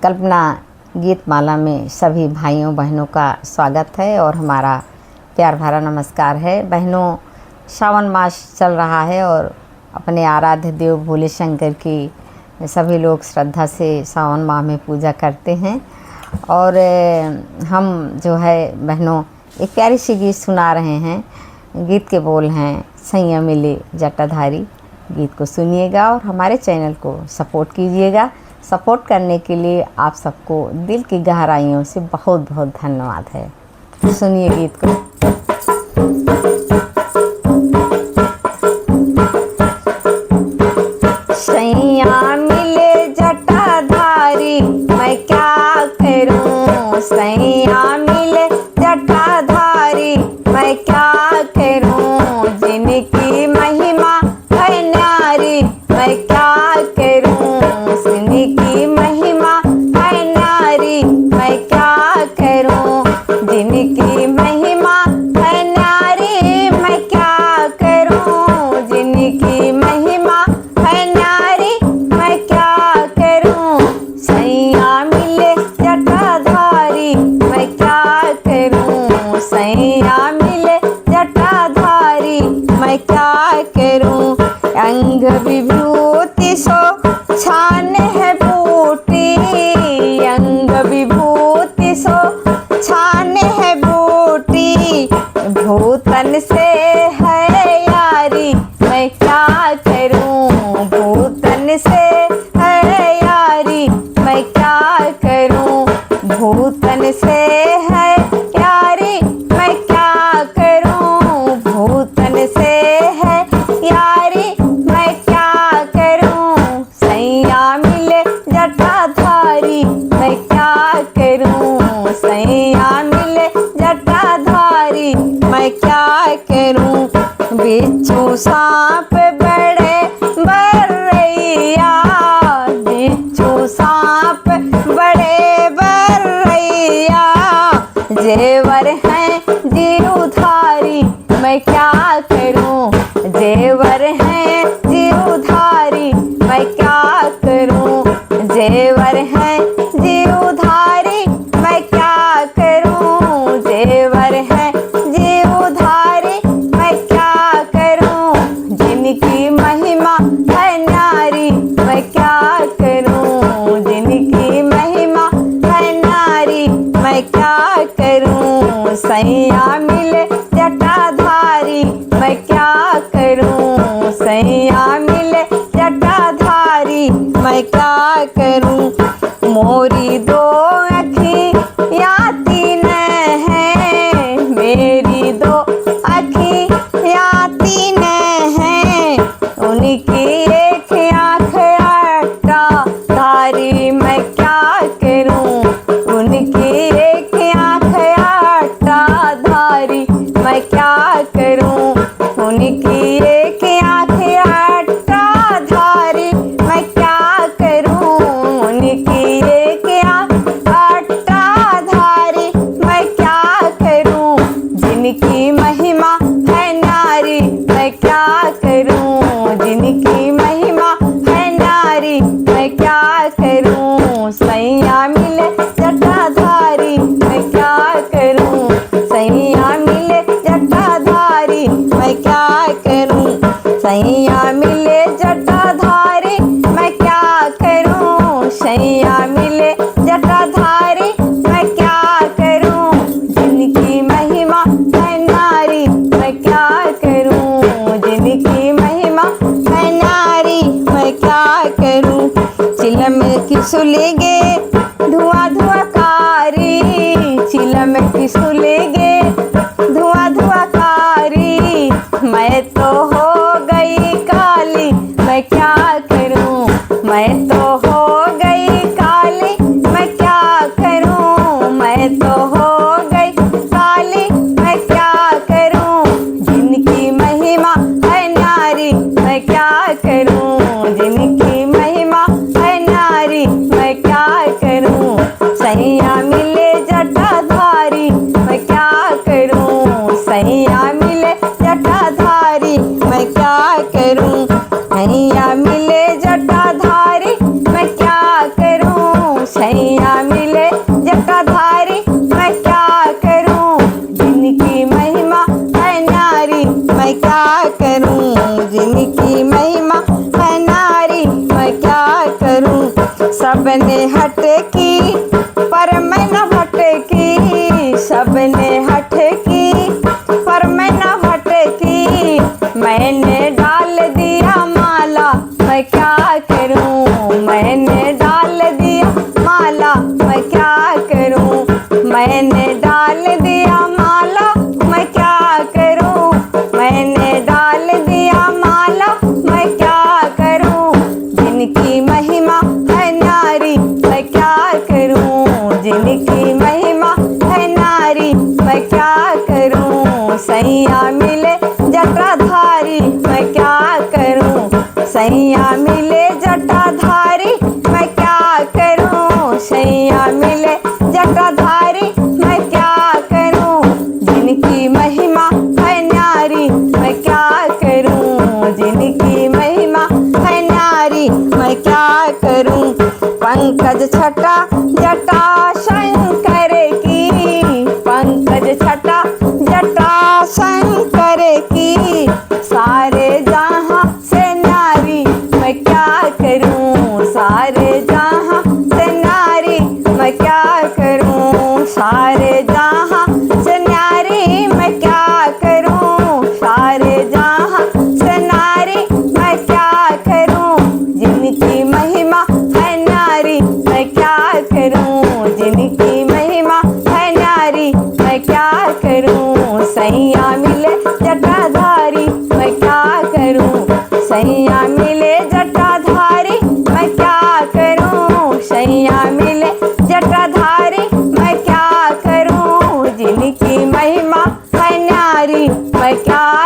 कल्पना गीतमाला में सभी भाइयों बहनों का स्वागत है और हमारा प्यार भरा नमस्कार है। बहनों, श्रावण मास चल रहा है और अपने आराध्य देव भोले शंकर की सभी लोग श्रद्धा से सावन माह में पूजा करते हैं। और हम जो है बहनों एक प्यारी सी गीत सुना रहे हैं। गीत के बोल हैं सैया मिले जटाधारी। गीत को सुनिएगा और हमारे चैनल को सपोर्ट कीजिएगा। सपोर्ट करने के लिए आप सबको दिल की गहराइयों से बहुत बहुत धन्यवाद है। सुनिए गीत को। सैया मिले जटाधारी मैं क्या करूं, सैया मिले जटाधारी मैं क्या करूं, जिनकी महिमा है न्यारी मैं क्या करूं, जिनकी महिमा है न्यारी मैं क्या करूं, जिनकी महिमा है न्यारी मैं क्या करूं, जिनकी महिमा है न्यारी मैं क्या करूं, सैया मिले जटाधारी मैं क्या करूं, सैया मिले जटाधारी मैं क्या करूं, अंग विभूति सो छान है बूटी, अंग विभूति सो छान है बूटी, भूतन से है यारी मैं क्या करूं, भूतन से है यारी मैं क्या करूं, भूतन से है यारी मैं क्या करूं, भूतन से है यारी मैं क्या करूं, सैया मिले जटाधारी मैं क्या करूं, सैया मिले जटाधारी मैं क्या करूं, बिच्छू सांप बड़े बरैया, बिच्छू सांप बड़े बरैया, जेवर हैं जीवधारी मैं क्या करूं, जेवर हैं जीवधारी मैं क्या करूं, जेवर हैं जीवधारी मैं क्या करूं, जेवर हैं जीवधारी मैं क्या करूं, जिनकी महिमा है न्यारी मैं क्या करूं, जिनकी महिमा है न्यारी मैं क्या करूं, सैया मिले जटाधारी मैं क्या करूं, सैया मिले जटाधारी मैं क्या करूं, मोरी दो अखियाँ तीन हैं, मेरी दो अखियाँ तीन हैं, उनकी एक आँख आटा धारी मैं क्या करूं, उनकी एक आँख आटा धारी मैं क्या करूं, उनकी एक आँख आटा धारी मैं क्या करूं, उनकी एक आँख आटा धारी मैं क्या करूं, जिनकी महिमा है न्यारी मैं क्या करूं, जिनकी महिमा है न्यारी मैं क्या करूं, सैया मिले जटाधारी मैं क्या करूं, सैया मिले जटाधारी मैं क्या करूं, सैया मिले जटाधारी मैं क्या करूं, सैया मिले जटाधारी मैं क्या करूं, जिनकी महिमा है नारी मैं क्या करूं, जिनकी महिमा है नारी मैं क्या करूं, चिलम की सुलेगे धुआं धुआं कारी, चिलम की सुलेगे धुआं धुआं कारी, मैं तो हो गई काली मैं क्या करूं, मैं तो हो गई काली मैं क्या करूं, मैं तो हो गई काली मैं क्या करूं, जिनकी महिमा है नारी मैं क्या करूं, जिनकी महिमा है नारी मैं क्या करूं, सैया मिले जटाधारी मैं क्या करूं, सैया मिले जटाधारी मैं क्या करूं, सैया मिले जटाधारी सबने हटकी पर मैं न भटकी, सबने हटकी पर मैं न भटकी। मैंने डाल दिया माला मैं क्या करूं, मैंने डाल दिया माला मैं क्या करूं, मैंने डाल दिया माला मैं क्या करूं, मैंने डाल दिया माला मैं क्या करूं। जिनकी महिमा है नारी मैं क्या करूं, जिनकी महिमा है नारी मैं क्या करूं। सैया मिले जटाधारी मैं क्या करूं, सैया मिले जटाधारी मैं क्या करूं, सैया मिले जटाधारी मैं क्या करूं। जिनकी महिमा है नारी मैं क्या करूं, जिनकी महिमा है नारी मैं क्या करूं। पंकज छटा जटा शंकर की, पंकज छटा जटा शंकर की। सारे जहां से नारी मैं क्या करूं, सारे जहां से नारी मैं क्या करूं, सारे जहां से नारी मैं क्या करूं, सारे जहां से नारी मैं क्या करूं। जिनकी महिमा है नारी मैं क्या करूं, जिनकी महिमा है नारी मैं क्या करूं। सैया मिले जटाधारी मैं क्या करूं, सैया मिले जटाधारी मैं क्या करूं, सैया मिले जटाधारी मैं क्या करूं। जिनकी महिमा है नारी मैं क्या